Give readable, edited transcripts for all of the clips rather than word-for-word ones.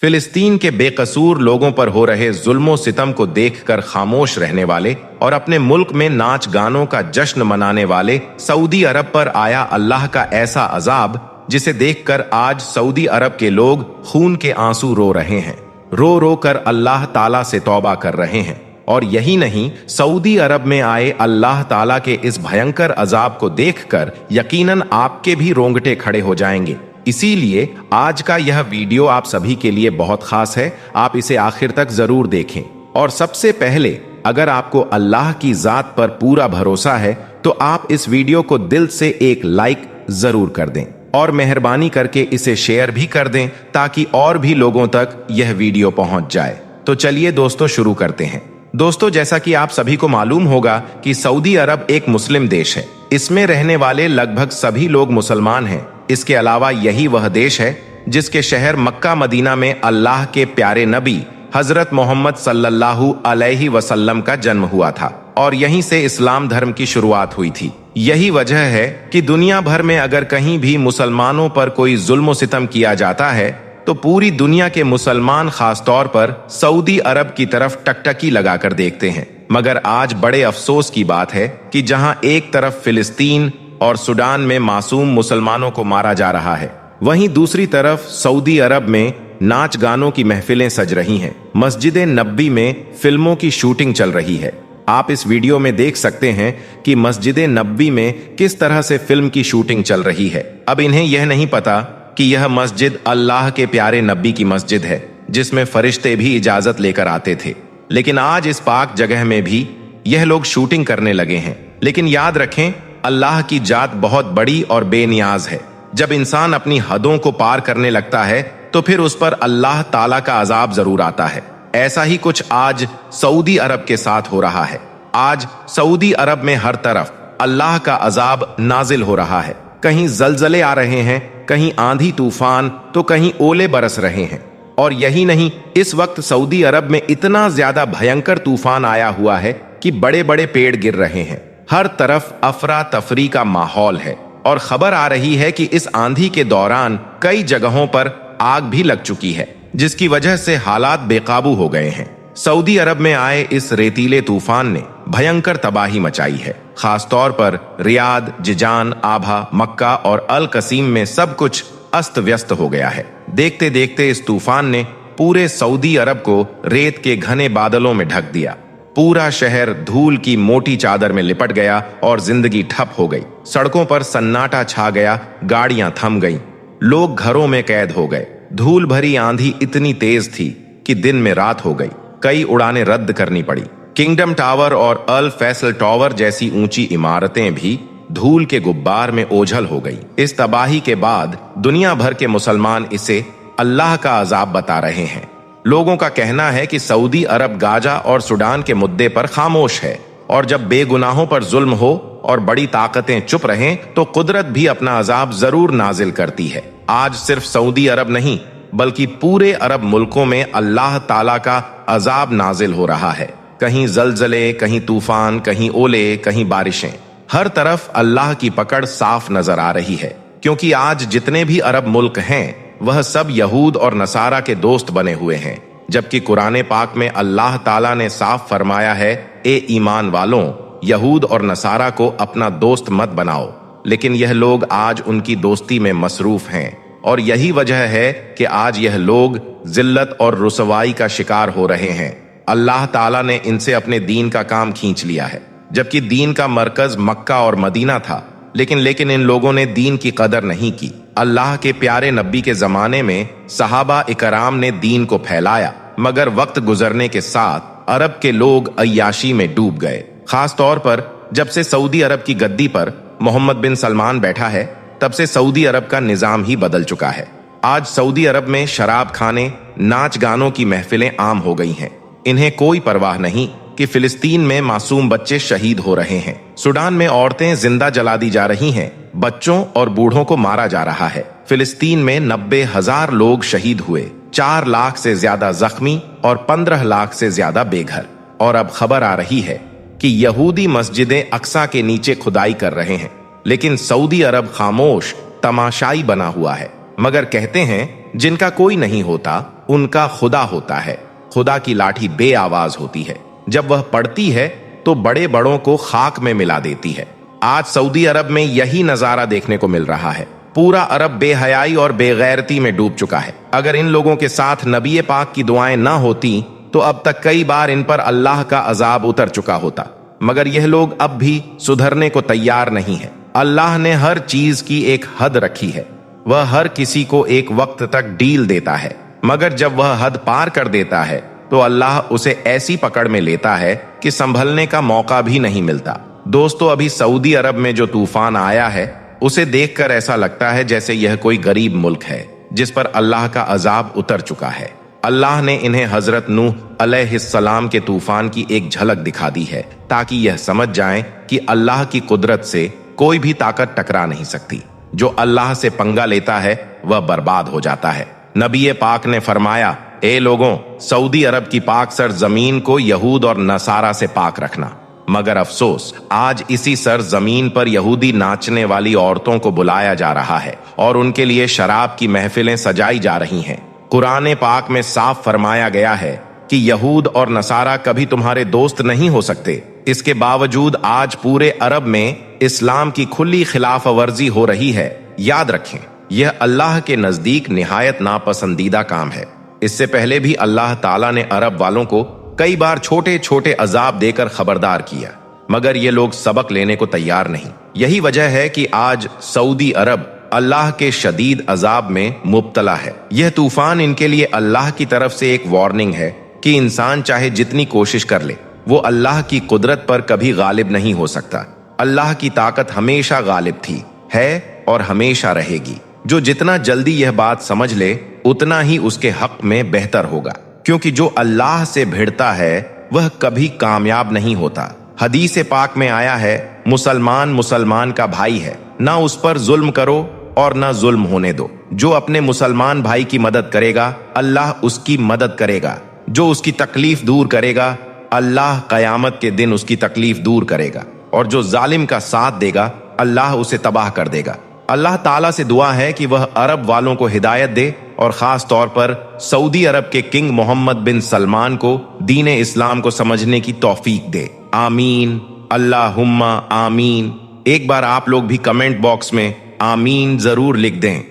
फिलिस्तीन के बेकसूर लोगों पर हो रहे जुल्मों सितम को देखकर खामोश रहने वाले और अपने मुल्क में नाच गानों का जश्न मनाने वाले सऊदी अरब पर आया अल्लाह का ऐसा अजाब जिसे देखकर आज सऊदी अरब के लोग खून के आंसू रो रहे हैं। रो रो कर अल्लाह ताला से तौबा कर रहे हैं। और यही नहीं, सऊदी अरब में आए अल्लाह ताला के इस भयंकर अजाब को देखकर यकीनन आपके भी रोंगटे खड़े हो जाएंगे। इसीलिए आज का यह वीडियो आप सभी के लिए बहुत खास है। आप इसे आखिर तक जरूर देखें। और सबसे पहले, अगर आपको अल्लाह की जात पर पूरा भरोसा है तो आप इस वीडियो को दिल से एक लाइक जरूर कर दें और मेहरबानी करके इसे शेयर भी कर दें ताकि और भी लोगों तक यह वीडियो पहुंच जाए। तो चलिए दोस्तों, शुरू करते हैं। दोस्तों, जैसा कि आप सभी को मालूम होगा कि सऊदी अरब एक मुस्लिम देश है। इसमें रहने वाले लगभग सभी लोग मुसलमान हैं। इसके अलावा यही वह देश है जिसके शहर मक्का मदीना में अल्लाह के प्यारे नबी हजरत मोहम्मद सल्लल्लाहु अलैहि वसल्लम का जन्म हुआ था और यहीं से इस्लाम धर्म की शुरुआत हुई थी। यही वजह है कि दुनिया भर में अगर कहीं भी मुसलमानों पर कोई जुल्म सितम किया जाता है तो पूरी दुनिया के मुसलमान खास तौर पर सऊदी अरब की तरफ टकटकी लगाकर देखते हैं। मगर आज बड़े अफसोस की बात है कि जहां एक तरफ फिलिस्तीन और सूडान में मासूम मुसलमानों को मारा जा रहा है, वहीं दूसरी तरफ सऊदी अरब में नाच गानों की महफिलें सज रही हैं। मस्जिद नबी में फिल्मों की शूटिंग चल रही है। आप इस वीडियो में देख सकते हैं कि मस्जिद नबी में किस तरह से फिल्म की शूटिंग चल रही है। अब इन्हें यह नहीं पता कि यह मस्जिद अल्लाह के प्यारे नबी की मस्जिद है जिसमें फरिश्ते भी इजाजत लेकर आते थे। लेकिन आज इस पाक जगह में भी यह लोग शूटिंग करने लगे हैं। लेकिन याद रखें, अल्लाह की जात बहुत बड़ी और बेनियाज है। जब इंसान अपनी हदों को पार करने लगता है तो फिर उस पर अल्लाह ताला का अजाब जरूर आता है। ऐसा ही कुछ आज सऊदी अरब के साथ हो रहा है। आज सऊदी अरब में हर तरफ अल्लाह का अजाब नाजिल हो रहा है। कहीं जलजले आ रहे हैं, कहीं आंधी तूफान, तो कहीं ओले बरस रहे हैं। और यही नहीं, इस वक्त सऊदी अरब में इतना ज्यादा भयंकर तूफान आया हुआ है कि बड़े बड़े पेड़ गिर रहे हैं। हर तरफ अफरा तफरी का माहौल है और खबर आ रही है कि इस आंधी के दौरान कई जगहों पर आग भी लग चुकी है जिसकी वजह से हालात बेकाबू हो गए हैं। सऊदी अरब में आए इस रेतीले तूफान ने भयंकर तबाही मचाई है। खास तौर पर रियाद, जिजान, आभा, मक्का और अल कसीम में सब कुछ अस्त व्यस्त हो गया है। देखते देखते इस तूफान ने पूरे सऊदी अरब को रेत के घने बादलों में ढक दिया। पूरा शहर धूल की मोटी चादर में लिपट गया और जिंदगी ठप हो गई। सड़कों पर सन्नाटा छा गया, गाड़ियां थम गईं, लोग घरों में कैद हो गए। धूल भरी आंधी इतनी तेज थी कि दिन में रात हो गई। कई उड़ानें रद्द करनी पड़ी। किंगडम टावर और अल फैसल टावर जैसी ऊंची इमारतें भी धूल के गुब्बार में ओझल हो गई। इस तबाही के बाद दुनिया भर के मुसलमान इसे अल्लाह का अजाब बता रहे हैं। लोगों का कहना है कि सऊदी अरब गाजा और सूडान के मुद्दे पर खामोश है और जब बेगुनाहों पर जुल्म हो और बड़ी ताकतें चुप रहें तो कुदरत भी अपना अजाब जरूर नाजिल करती है। आज सिर्फ सऊदी अरब नहीं बल्कि पूरे अरब मुल्कों में अल्लाह ताला का अजाब नाजिल हो रहा है। कहीं जलजले, कहीं तूफान, कहीं ओले, कहीं बारिशें। हर तरफ अल्लाह की पकड़ साफ नजर आ रही है क्योंकि आज जितने भी अरब मुल्क हैं वह सब यहूद और नसारा के दोस्त बने हुए हैं। जबकि कुरान पाक में अल्लाह ताला ने साफ फरमाया है, ए ईमान वालों, यहूद और नसारा को अपना दोस्त मत बनाओ। लेकिन यह लोग आज उनकी दोस्ती में मसरूफ हैं और यही वजह है कि आज यह लोग जिल्लत और रुसवाई का शिकार हो रहे हैं। अल्लाह ताला ने इनसे अपने दीन का काम खींच लिया है। जबकि दीन का मरकज मक्का और मदीना था, लेकिन इन लोगों ने दीन की कदर नहीं की। अल्लाह के प्यारे नबी के जमाने में सहाबा इकराम ने दीन को फैलाया, मगर वक्त गुजरने के साथ अरब के लोग अय्याशी में डूब गए। खास तौर पर जब से सऊदी अरब की गद्दी पर मोहम्मद बिन सलमान बैठा है तब से सऊदी अरब का निजाम ही बदल चुका है। आज सऊदी अरब में शराब खाने, नाच गानों की महफिलें आम हो गई हैं। इन्हें कोई परवाह नहीं कि फिलिस्तीन में मासूम बच्चे शहीद हो रहे हैं, सूडान में औरतें जिंदा जला दी जा रही हैं, बच्चों और बूढ़ों को मारा जा रहा है। फिलिस्तीन में 90,000 लोग शहीद हुए, 4 लाख से ज्यादा जख्मी और 15 लाख से ज्यादा बेघर। और अब खबर आ रही है कि यहूदी मस्जिदें अक्सा के नीचे खुदाई कर रहे हैं, लेकिन सऊदी अरब खामोश तमाशाई बना हुआ है। मगर कहते हैं जिनका कोई नहीं होता उनका खुदा होता है। खुदा की लाठी बे आवाज होती है, जब वह पड़ती है तो बड़े बड़ों को खाक में मिला देती है। आज सऊदी अरब में यही नजारा देखने को मिल रहा है। पूरा अरब बेहयाई और बेगैरती में डूब चुका है। अगर इन लोगों के साथ नबी पाक की दुआएं ना होती तो अब तक कई बार इन पर अल्लाह का अजाब उतर चुका होता, मगर यह लोग अब भी सुधरने को तैयार नहीं है। अल्लाह ने हर चीज की एक हद रखी है। वह हर किसी को एक वक्त तक डील देता है, मगर जब वह हद पार कर देता है तो अल्लाह उसे ऐसी पकड़ में लेता है कि संभलने का मौका भी नहीं मिलता। दोस्तों, अभी सऊदी अरब में जो तूफान आया है उसे देखकर ऐसा लगता है जैसे यह कोई गरीब मुल्क है जिस पर अल्लाह का अजाब उतर चुका है। अल्लाह ने इन्हें हजरत नूह अलैहिस्सलाम के तूफान की एक झलक दिखा दी है ताकि यह समझ जाएं कि अल्लाह की कुदरत से कोई भी ताकत टकरा नहीं सकती। जो अल्लाह से पंगा लेता है वह बर्बाद हो जाता है। नबी पाक ने फरमाया, ए लोगों, सऊदी अरब की पाक सर जमीन को यहूद और नसारा से पाक रखना। मगर अफसोस, आज इसी सर जमीन पर यहूदी नाचने वाली औरतों को बुलाया जा रहा है और उनके लिए शराब की महफिलें सजाई जा रही हैं। कुरान पाक में साफ फरमाया गया है कि यहूद और नसारा कभी तुम्हारे दोस्त नहीं हो सकते। इसके बावजूद आज पूरे अरब में इस्लाम की खुली खिलाफ वर्जी हो रही है। याद रखें, यह अल्लाह के नजदीक निहायत नापसंदीदा काम है। इससे पहले भी अल्लाह ताला ने अरब वालों को कई बार छोटे छोटे अजाब देकर खबरदार किया, मगर ये लोग सबक लेने को तैयार नहीं। यही वजह है कि आज सऊदी अरब अल्लाह के शदीद अजाब में मुब्तला है। यह तूफान इनके लिए अल्लाह की तरफ से एक वार्निंग है कि इंसान चाहे जितनी कोशिश कर ले, वो अल्लाह की कुदरत पर कभी गालिब नहीं हो सकता। अल्लाह की ताकत हमेशा गालिब थी, है और हमेशा रहेगी। जो जितना जल्दी यह बात समझ ले उतना ही उसके हक में बेहतर होगा, क्योंकि जो अल्लाह से भिड़ता है वह कभी कामयाब नहीं होता। हदीस पाक में आया है, मुसलमान मुसलमान का भाई है, ना उस पर जुल्म करो और ना जुल्म होने दो। जो अपने मुसलमान भाई की मदद करेगा अल्लाह उसकी मदद करेगा। जो उसकी तकलीफ दूर करेगा अल्लाह कयामत के दिन उसकी तकलीफ दूर करेगा, और जो जालिम का साथ देगा अल्लाह उसे तबाह कर देगा। अल्लाह ताला से दुआ है कि वह अरब वालों को हिदायत दे और खास तौर पर सऊदी अरब के किंग मोहम्मद बिन सलमान को दीन इस्लाम को समझने की तौफीक दे। आमीन, अल्लाहुम्मा आमीन। एक बार आप लोग भी कमेंट बॉक्स में आमीन जरूर लिख दें।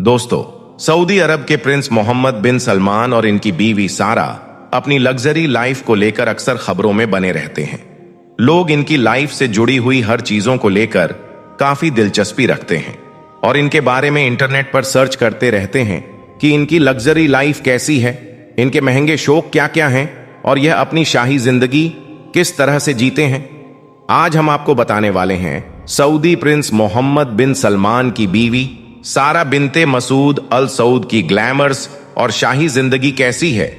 दोस्तों, सऊदी अरब के प्रिंस मोहम्मद बिन सलमान और इनकी बीवी सारा अपनी लग्जरी लाइफ को लेकर अक्सर खबरों में बने रहते हैं। लोग इनकी लाइफ से जुड़ी हुई हर चीजों को लेकर काफी दिलचस्पी रखते हैं और इनके बारे में इंटरनेट पर सर्च करते रहते हैं कि इनकी लग्जरी लाइफ कैसी है, इनके महंगे शौक क्या क्या हैं और यह अपनी शाही जिंदगी किस तरह से जीते हैं। आज हम आपको बताने वाले हैं सऊदी प्रिंस मोहम्मद बिन सलमान की बीवी सारा बिनते मसूद अल सऊद की ग्लैमर्स और शाही जिंदगी कैसी है,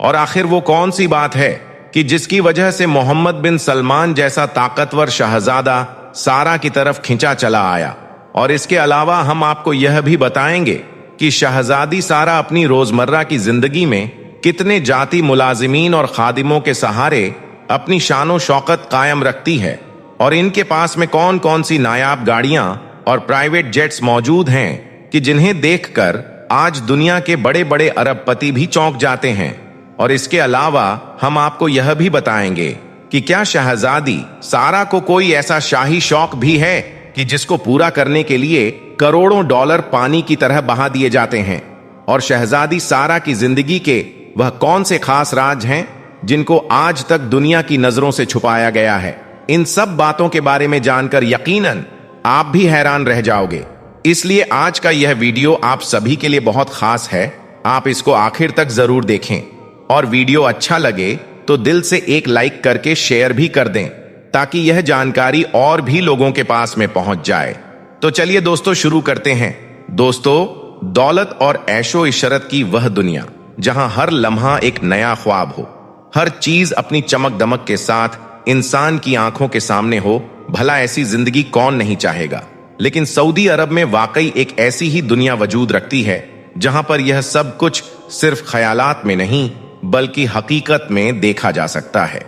और आखिर वो कौन सी बात है कि जिसकी वजह से मोहम्मद बिन सलमान जैसा ताकतवर शहजादा सारा की तरफ खिंचा चला आया। और इसके अलावा हम आपको यह भी बताएंगे कि शहजादी सारा अपनी रोजमर्रा की जिंदगी में कितने जाती मुलाजिमीन और खादिमों के सहारे अपनी शानो शौकत कायम रखती है, और इनके पास में कौन कौन सी नायाब गाड़ियां और प्राइवेट जेट्स मौजूद हैं कि जिन्हें देखकर आज दुनिया के बड़े बड़े अरबपति भी चौंक जाते हैं। और इसके अलावा हम आपको यह भी बताएंगे कि क्या शहजादी सारा को कोई ऐसा शाही शौक भी है कि जिसको पूरा करने के लिए करोड़ों डॉलर पानी की तरह बहा दिए जाते हैं, और शहजादी सारा की जिंदगी के वह कौन से खास राज हैं जिनको आज तक दुनिया की नजरों से छुपाया गया है। इन सब बातों के बारे में जानकर यकीनन आप भी हैरान रह जाओगे। इसलिए आज का यह वीडियो आप सभी के लिए बहुत खास है। आप इसको आखिर तक जरूर देखें, और वीडियो अच्छा लगे तो दिल से एक लाइक करके शेयर भी कर दें ताकि यह जानकारी और भी लोगों के पास में पहुंच जाए। तो चलिए दोस्तों शुरू करते हैं। दोस्तों, दौलत और ऐशो इशरत की वह दुनिया जहां हर लम्हा एक नया ख्वाब हो, हर चीज अपनी चमक दमक के साथ इंसान की आंखों के सामने हो, भला ऐसी जिंदगी कौन नहीं चाहेगा। लेकिन सऊदी अरब में वाकई एक ऐसी ही दुनिया वजूद रखती है जहां पर यह सब कुछ सिर्फ ख्यालात में नहीं बल्कि हकीकत में देखा जा सकता है।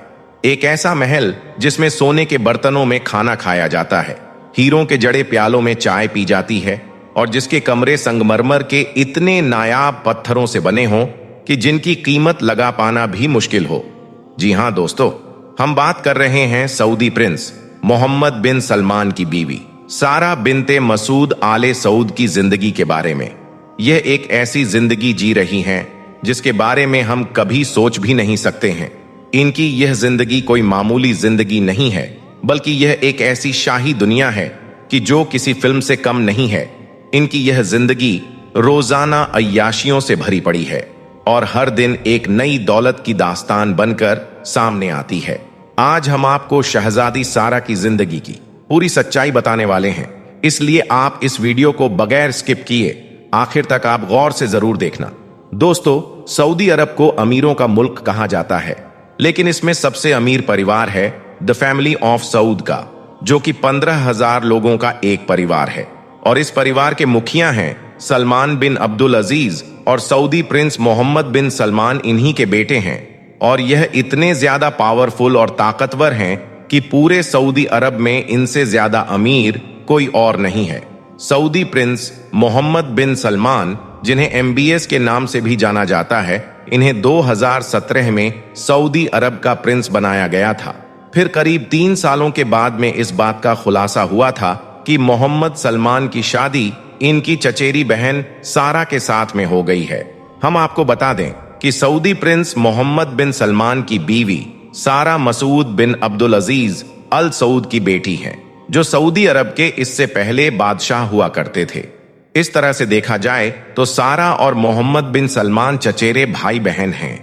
एक ऐसा महल जिसमें सोने के बर्तनों में खाना खाया जाता है, हीरों के जड़े प्यालों में चाय पी जाती है, और जिसके कमरे संगमरमर के इतने नायाब पत्थरों से बने हों कि जिनकी कीमत लगा पाना भी मुश्किल हो। जी हां दोस्तों, हम बात कर रहे हैं सऊदी प्रिंस मोहम्मद बिन सलमान की बीवी सारा बिनते मसूद आले सऊद की जिंदगी के बारे में। यह एक ऐसी जिंदगी जी रही हैं जिसके बारे में हम कभी सोच भी नहीं सकते हैं। इनकी यह जिंदगी कोई मामूली जिंदगी नहीं है, बल्कि यह एक ऐसी शाही दुनिया है कि जो किसी फिल्म से कम नहीं है। इनकी यह जिंदगी रोजाना अय्याशियों से भरी पड़ी है और हर दिन एक नई दौलत की दास्तान बनकर सामने आती है। आज हम आपको शहजादी सारा की जिंदगी की पूरी सच्चाई बताने वाले हैं, इसलिए आप इस वीडियो को बगैर स्किप किए आखिर तक आप गौर से जरूर देखना। दोस्तों, सऊदी अरब को अमीरों का मुल्क कहा जाता है, लेकिन इसमें सबसे अमीर परिवार है द फैमिली ऑफ सऊद का, जो कि 15,000 लोगों का एक परिवार है। और इस परिवार के मुखिया हैं सलमान बिन अब्दुल अजीज और सऊदी प्रिंस मोहम्मद बिन सलमान इन्हीं के बेटे हैं। और यह इतने ज्यादा पावरफुल और ताकतवर हैं कि पूरे सऊदी अरब में इनसे ज्यादा अमीर कोई और नहीं है। सऊदी प्रिंस मोहम्मद बिन सलमान, जिन्हें MBS के नाम से भी जाना जाता है, इन्हें 2017 में सऊदी अरब का प्रिंस बनाया गया था। फिर करीब 3 सालों के बाद में इस बात का खुलासा हुआ था कि मोहम्मद सलमान की शादी इनकी चचेरी बहन सारा के साथ में हो गई है। हम आपको बता दें कि सऊदी प्रिंस मोहम्मद बिन सलमान की बीवी सारा मसूद बिन अब्दुल अजीज अल सऊद की बेटी हैं, जो सऊदी अरब के इससे पहले बादशाह हुआ करते थे। इस तरह से देखा जाए तो सारा और मोहम्मद बिन सलमान चचेरे भाई बहन हैं।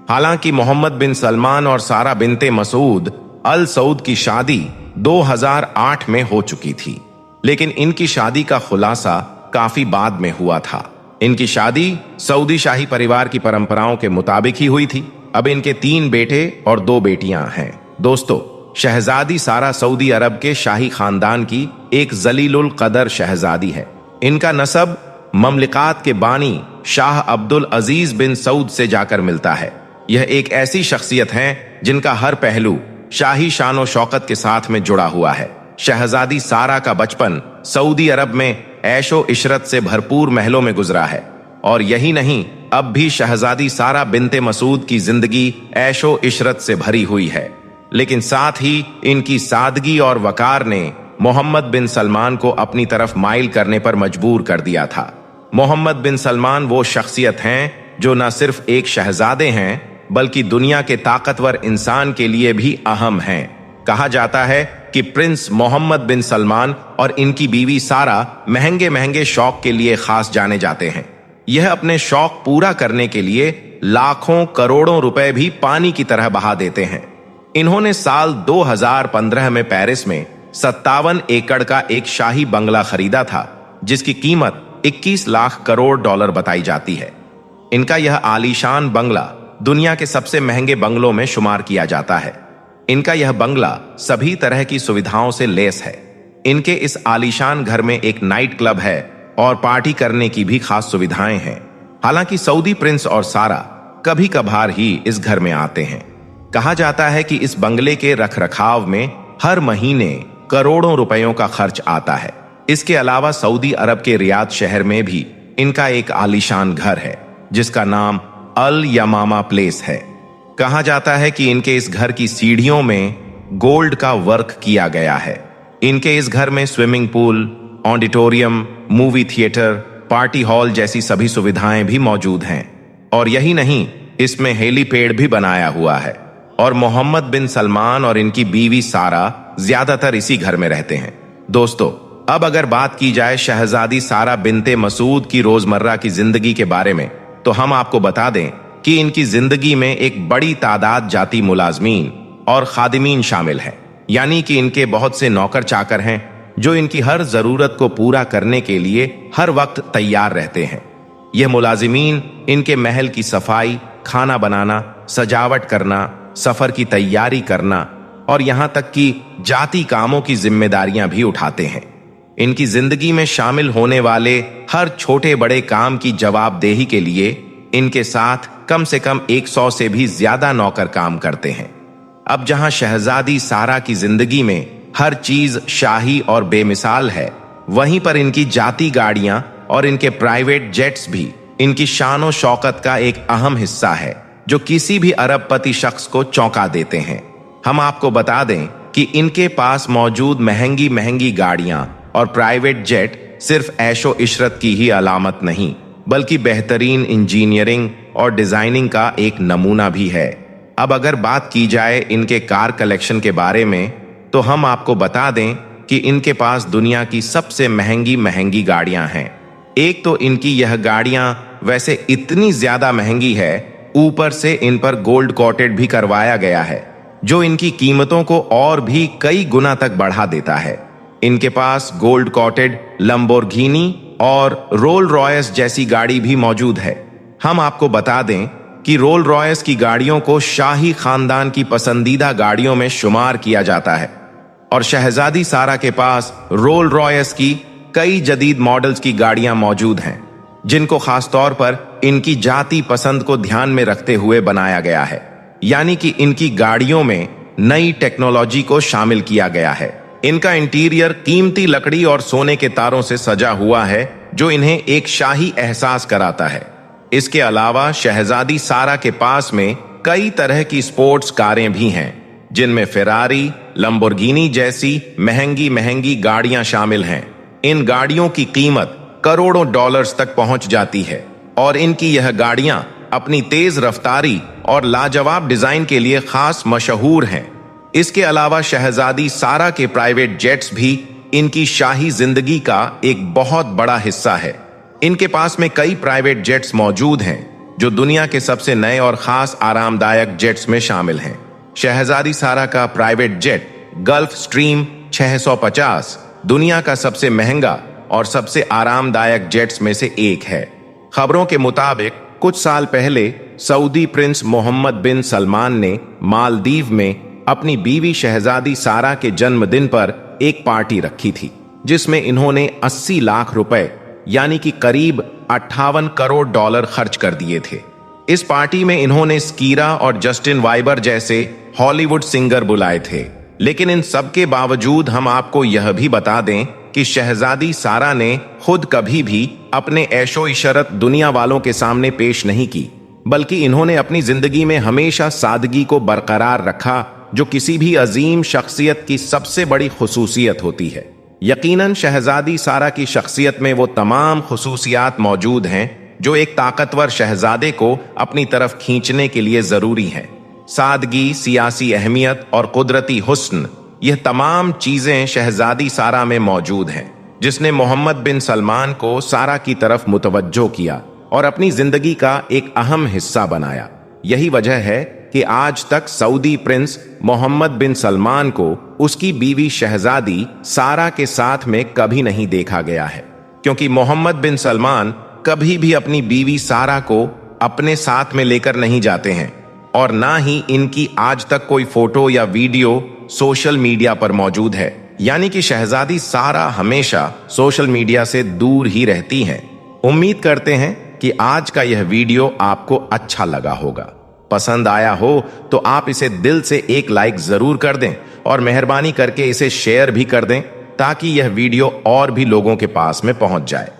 हालांकि मोहम्मद बिन सलमान और सारा बिनते मसूद अल सऊद की शादी 2008 में हो चुकी थी, लेकिन इनकी शादी का खुलासा काफी बाद में हुआ था। इनकी शादी सऊदी शाही परिवार की परंपराओं के मुताबिक ही हुई थी। अब इनके 3 बेटे और 2 बेटियां हैं। दोस्तों, शहजादी सारा सऊदी अरब के शाही खानदान की एक जलीलुल कदर शहजादी है। इनका नसब ममलिकात के बानी शाह अब्दुल अजीज बिन सऊद से जाकर मिलता है। यह एक ऐसी शख्सियत है जिनका हर पहलू शाही शान और शौकत के साथ में जुड़ा हुआ है। शहजादी सारा का बचपन सऊदी अरब में ऐशो इशरत से भरपूर महलों में गुजरा है। और यही नहीं, अब भी शहजादी सारा बिनते मसूद की जिंदगी ऐशो इशरत से भरी हुई है। लेकिन साथ ही इनकी सादगी और वकार ने मोहम्मद बिन सलमान को अपनी तरफ माइल करने पर मजबूर कर दिया था। मोहम्मद बिन सलमान वो शख्सियत हैं जो न सिर्फ एक शहजादे हैं, बल्कि दुनिया के ताकतवर इंसान के लिए भी अहम हैं। कहा जाता है कि प्रिंस मोहम्मद बिन सलमान और इनकी बीवी सारा महंगे महंगे शौक के लिए खास जाने जाते हैं। यह अपने शौक पूरा करने के लिए लाखों करोड़ों रुपए भी पानी की तरह बहा देते हैं। इन्होंने साल 2015 में पेरिस में 57 एकड़ का एक शाही बंगला खरीदा था, जिसकी कीमत 21 लाख करोड़ डॉलर बताई जाती है। इनका यह आलीशान बंगला दुनिया के सबसे महंगे बंगलों में शुमार किया जाता है। इनका यह बंगला सभी तरह की सुविधाओं से लैस है। इनके इस आलीशान घर में एक नाइट क्लब है और पार्टी करने की भी खास सुविधाएं हैं। हालांकि सऊदी प्रिंस और सारा कभी कभार ही इस घर में आते हैं। कहा जाता है कि इस बंगले के रखरखाव में हर महीने करोड़ों रुपयों का खर्च आता है। इसके अलावा सऊदी अरब के रियाद शहर में भी इनका एक आलीशान घर है, जिसका नाम अल यमामा प्लेस है। कहा जाता है कि इनके इस घर की सीढ़ियों में गोल्ड का वर्क किया गया है। इनके इस घर में swimming pool, auditorium, movie theatre, party hall जैसी सभी सुविधाएं भी मौजूद हैं। और यही नहीं, इसमें हेलीपैड भी बनाया हुआ है। और मोहम्मद बिन सलमान और इनकी बीवी सारा ज्यादातर इसी घर में रहते हैं। दोस्तों, अब अगर बात की जाए शहजादी सारा बिनते मसूद की रोजमर्रा की जिंदगी के बारे में, तो हम आपको बता दें कि इनकी जिंदगी में एक बड़ी तादाद जाती मुलाजमीन और खादिमीन शामिल हैं। यानी कि इनके बहुत से नौकर चाकर हैं जो इनकी हर जरूरत को पूरा करने के लिए हर वक्त तैयार रहते हैं। यह मुलाजिमीन इनके महल की सफाई, खाना बनाना, सजावट करना, सफर की तैयारी करना और यहां तक कि जाती कामों की जिम्मेदारियां भी उठाते हैं। इनकी जिंदगी में शामिल होने वाले हर छोटे बड़े काम की जवाबदेही के लिए इनके साथ कम से कम 100 से भी ज्यादा नौकर काम करते हैं। अब जहां शहजादी सारा की जिंदगी में हर चीज शाही और बेमिसाल है, वहीं पर इनकी जाती गाड़ियां और इनके प्राइवेट जेट्स भी इनकी शान शौकत का एक अहम हिस्सा है जो किसी भी अरबपति शख्स को चौंका देते हैं। हम आपको बता दें कि इनके पास मौजूद महंगी महंगी गाड़ियां और प्राइवेट जेट सिर्फ ऐशो इशरत की ही अलामत नहीं, बल्कि बेहतरीन इंजीनियरिंग और डिजाइनिंग का एक नमूना भी है। अब अगर बात की जाए इनके कार कलेक्शन के बारे में, तो हम आपको बता दें कि इनके पास दुनिया की सबसे महंगी महंगी गाड़ियां हैं। एक तो इनकी यह गाड़ियां वैसे इतनी ज्यादा महंगी है, ऊपर से इन पर गोल्ड कोटेड भी करवाया गया है, जो इनकी कीमतों को और भी कई गुना तक बढ़ा देता है। इनके पास गोल्ड कोटेड लंबोर्गिनी और रोल रॉयस जैसी गाड़ी भी मौजूद है। हम आपको बता दें कि रोल रॉयस की गाड़ियों को शाही खानदान की पसंदीदा गाड़ियों में शुमार किया जाता है और शहजादी सारा के पास रोल रॉयस की कई जदीद मॉडल्स की गाड़ियां मौजूद हैं, जिनको खासतौर पर इनकी जाती पसंद को ध्यान में रखते हुए बनाया गया है। यानी कि इनकी गाड़ियों में नई टेक्नोलॉजी को शामिल किया गया है। इनका इंटीरियर कीमती लकड़ी और सोने के तारों से सजा हुआ है, जो इन्हें एक शाही एहसास कराता है। इसके अलावा शहजादी सारा के पास में कई तरह की स्पोर्ट्स कारें भी हैं, जिनमें फेरारी, लंबोर्गिनी जैसी महंगी महंगी गाड़ियां शामिल हैं। इन गाड़ियों की कीमत करोड़ों डॉलर्स तक पहुंच जाती है और इनकी यह गाड़ियां अपनी तेज रफ्तारी और लाजवाब डिजाइन के लिए खास मशहूर हैं। इसके अलावा शहजादी सारा के प्राइवेट जेट्स भी इनकी शाही जिंदगी का एक बहुत बड़ा हिस्सा है। इनके पास में कई प्राइवेट जेट्स मौजूद हैं, जो दुनिया के सबसे नए और खास आरामदायक जेट्स में शामिल हैं। शहजादी सारा का प्राइवेट जेट गल्फ स्ट्रीम 650 दुनिया का सबसे महंगा और सबसे आरामदायक जेट्स में से एक है। खबरों के मुताबिक कुछ साल पहले सऊदी प्रिंस मोहम्मद बिन सलमान ने मालदीव में अपनी बीवी शहजादी सारा के जन्मदिन पर एक पार्टी रखी थी, जिसमें इन्होंने 80 लाख रुपए यानी कि करीब 58 करोड़ डॉलर खर्च कर दिए थे। इस पार्टी में इन्होंने स्कीरा और जस्टिन वाइबर जैसे हॉलीवुड सिंगर बुलाए थे। लेकिन इन सब के बावजूद हम आपको यह भी बता दें कि शहजादी सारा ने खुद कभी भी अपने ऐशो इशरत दुनिया वालों के सामने पेश नहीं की, बल्कि इन्होंने अपनी जिंदगी में हमेशा सादगी को बरकरार रखा, जो किसी भी अजीम शख्सियत की सबसे बड़ी खुसूसियत होती है। यकीनन शहजादी सारा की शख्सियत में वो तमाम खुसूसियात मौजूद हैं जो एक ताकतवर शहजादे को अपनी तरफ खींचने के लिए जरूरी हैं। सादगी, सियासी अहमियत और कुदरती हुस्न, यह तमाम चीजें शहजादी सारा में मौजूद हैं, जिसने मोहम्मद बिन सलमान को सारा की तरफ मुतवज्जो किया और अपनी जिंदगी का एक अहम हिस्सा बनाया। यही वजह है कि आज तक सऊदी प्रिंस मोहम्मद बिन सलमान को उसकी बीवी शहजादी सारा के साथ में कभी नहीं देखा गया है, क्योंकि मोहम्मद बिन सलमान कभी भी अपनी बीवी सारा को अपने साथ में लेकर नहीं जाते हैं और ना ही इनकी आज तक कोई फोटो या वीडियो सोशल मीडिया पर मौजूद है। यानी कि शहजादी सारा हमेशा सोशल मीडिया से दूर ही रहती हैं। उम्मीद करते हैं कि आज का यह वीडियो आपको अच्छा लगा होगा। पसंद आया हो तो आप इसे दिल से एक लाइक जरूर कर दें और मेहरबानी करके इसे शेयर भी कर दें, ताकि यह वीडियो और भी लोगों के पास में पहुंच जाए।